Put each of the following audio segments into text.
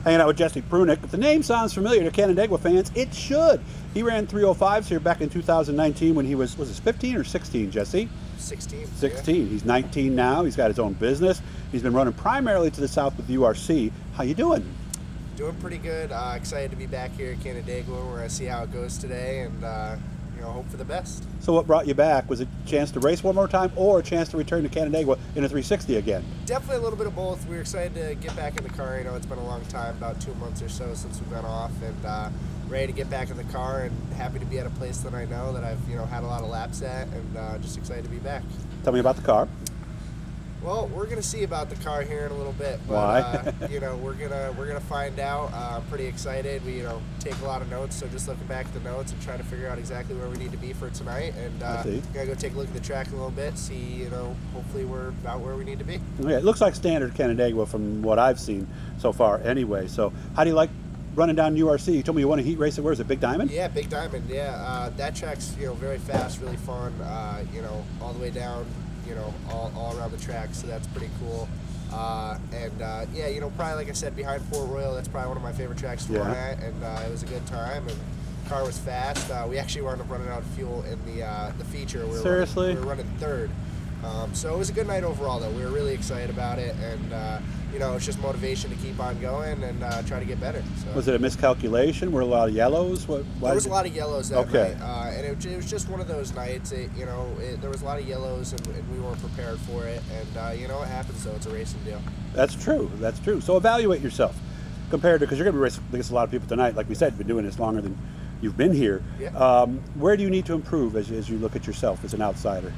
Hanging out with Jeese Pruchnik. If the name sounds familiar to Canandaigua fans, it should. He ran 305s here back in 2019 when he was it 15 or 16, Jesse? 16. 16. Yeah. He's 19 now. He's got his own business. He's been running primarily to the south with URC. How you doing? Doing pretty good. Excited to be back here at Canandaigua. We're going to see how it goes today and hope for the best. So what brought you back? Was it a chance to race one more time or a chance to return to Canandaigua in a 360 again? Definitely a little bit of both. We were excited to get back in the car. It's been a long time, about 2 months or so since we've been off, and ready to get back in the car and happy to be at a place that I know that I've had a lot of laps at, and just excited to be back. Tell me about the car. Well, we're gonna see about the car here in a little bit, but Why? we're gonna find out. I'm pretty excited. We take a lot of notes, so just looking back at the notes and trying to figure out exactly where we need to be for tonight, and gonna go take a look at the track a little bit, see hopefully we're about where we need to be. Okay, it looks like standard Canandaigua from what I've seen so far, anyway. So how do you like running down URC? You told me you want to heat race it. Where is it? Big Diamond? Yeah, Big Diamond. Yeah, that track's very fast, really fun. All the way down. All around the track, so that's pretty cool. Probably like I said, behind Port Royal, that's probably one of my favorite tracks to run at, and it was a good time, and the car was fast. We actually wound up running out of fuel in the feature. Seriously? We were running third. So it was a good night overall, though. We were really excited about it, and it's just motivation to keep on going and try to get better. So. Was it a miscalculation? Were a lot of yellows? There was a lot of yellows that night, and it was just one of those nights. There was a lot of yellows, and we weren't prepared for it. And it happens, though. It's a racing deal. That's true. That's true. So evaluate yourself compared to, because you're going to be racing against a lot of people tonight. Like we said, you've been doing this longer than you've been here. Yeah. Where do you need to improve as you look at yourself as an outsider?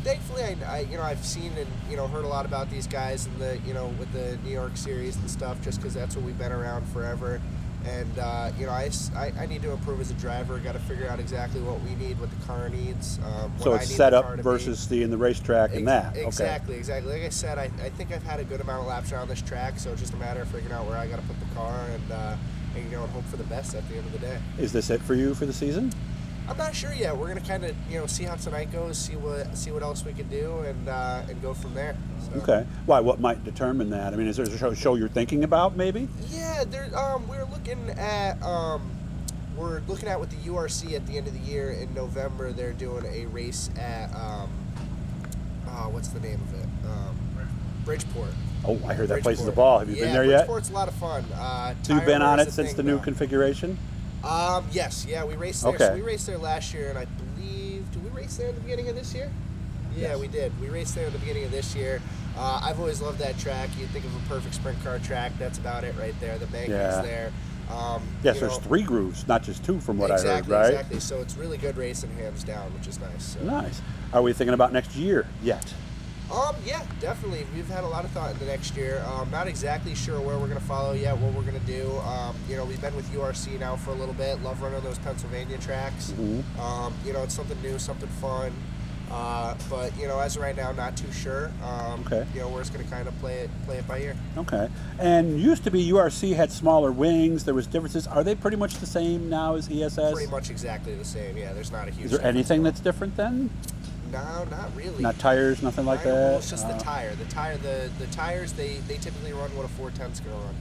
Thankfully, I've seen and heard a lot about these guys in the with the New York series and stuff, just because that's what we've been around forever. And I need to improve as a driver. Got to figure out exactly what we need, what the car needs. So it's setup versus the racetrack and that. Exactly. Like I said, I think I've had a good amount of laps around this track, so it's just a matter of figuring out where I got to put the car and hope for the best at the end of the day. Is this it for you for the season? I'm not sure yet. We're gonna kind of see how tonight goes, see what else we can do, and go from there. So. Okay. Why? What might determine that? I mean, is there a show you're thinking about, maybe? Yeah. We're looking at with the URC at the end of the year in November. They're doing a race at what's the name of it? Bridgeport. Oh, I heard that place is a ball. Have you been there yet? Bridgeport's a lot of fun. So you've been on it since the new configuration? Yes. Yeah, we raced there. Okay. So we raced there last year, and I believe, did we race there at the beginning of this year? Yeah, yes. We did. We raced there at the beginning of this year. I've always loved that track. You'd think of a perfect sprint car track. That's about it right there. The bank is there. Yes, there's 3 grooves, not just 2 from what I heard, right? Exactly. So it's really good racing, hands down, which is nice. So. Nice. Are we thinking about next year yet? Yeah, definitely. We've had a lot of thought in the next year. Not exactly sure where we're going to follow yet, what we're going to do. We've been with URC now for a little bit. Love running those Pennsylvania tracks. Mm-hmm. It's something new, something fun. But as of right now, not too sure. Okay. We're just going to kind of play it by ear. Okay. And used to be URC had smaller wings. There was differences. Are they pretty much the same now as ESS? Pretty much exactly the same. Yeah, there's not a huge. Is there anything that's different then? No, not really. Not tires, nothing like that? Well, it's just the tire. The tires, they typically run what a 410's going to run.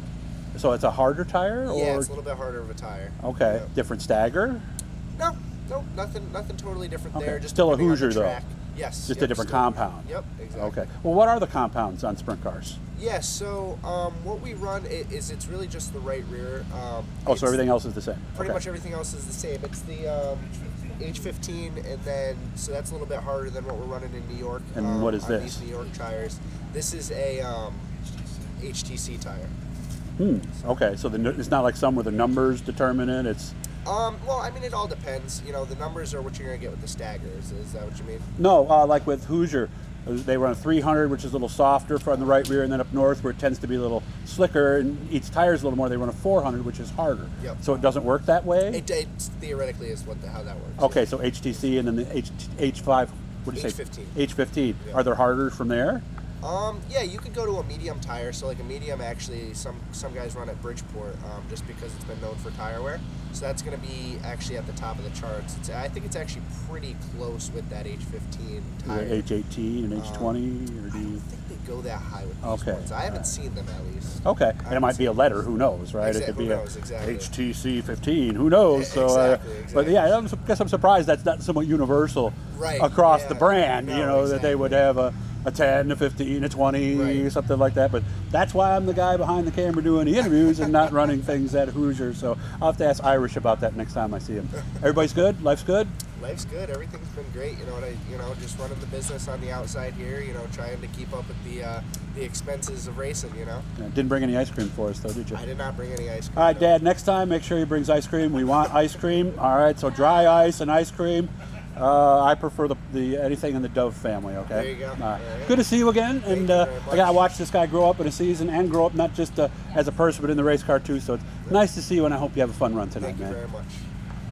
So it's a harder tire? Yeah, or? it's a little bit harder of a tire. Okay. Yeah. Different stagger? No, nothing totally different there. Just still a depending on Hoosier, the track. though? Yes. Just a different compound? Yep, exactly. Okay. Well, what are the compounds on sprint cars? Yeah, so what we run is it's really just the right rear. So everything else is the same? Pretty much everything else is the same. It's the H15, and then so that's a little bit harder than what we're running in New York. And what is on this? These New York tires. This is a HTC tire. Okay, so it's not like some where the numbers determine it. It's well, I mean, it all depends. The numbers are what you're gonna get with the staggers. Is that what you mean? No, like with Hoosier, they run a 300, which is a little softer from the right rear, and then up north where it tends to be a little slicker and each tire's a little more, they run a 400, which is harder. Yep. So it doesn't work that way? It theoretically is how that works. Okay, so HTC and then the H5, what do you say? H15. H15. Yep. Are there harder from there? Yeah, you could go to a medium tire. So like a medium, actually, some guys run at Bridgeport just because it's been known for tire wear. So that's going to be actually at the top of the charts. I think it's actually pretty close with that H15 tire. H18 and H20, or do you? I think they go that high with these Okay. ones. I haven't seen them at least. Okay, and it might be a letter. Who knows, right? It could Who be knows, a exactly. HTC 15. Who knows? So, Exactly. but yeah, I guess I'm surprised that's not somewhat universal Right, across yeah. the brand. No, That they would have a 10, a 15, a 20, Right. something like that. But that's why I'm the guy behind the camera doing the interviews and not running things at Hoosier. So I'll have to ask Irish about that next time I see him. Everybody's good? Life's good? Life's good. Everything's been great. Just running the business on the outside here. Trying to keep up with the expenses of racing. Yeah, didn't bring any ice cream for us, though, did you? I did not bring any ice cream. All right, no. Dad, next time, make sure he brings ice cream. We want ice cream. All right, so dry ice and ice cream. I prefer the anything in the Dove family, okay? There you go. All right. All right. Good to see you again. And you very I got to much. watch this guy grow up in a season and grow up not just as a person, but in the race car, too. So it's nice to see you, and I hope you have a fun run tonight, Thank you man. very much.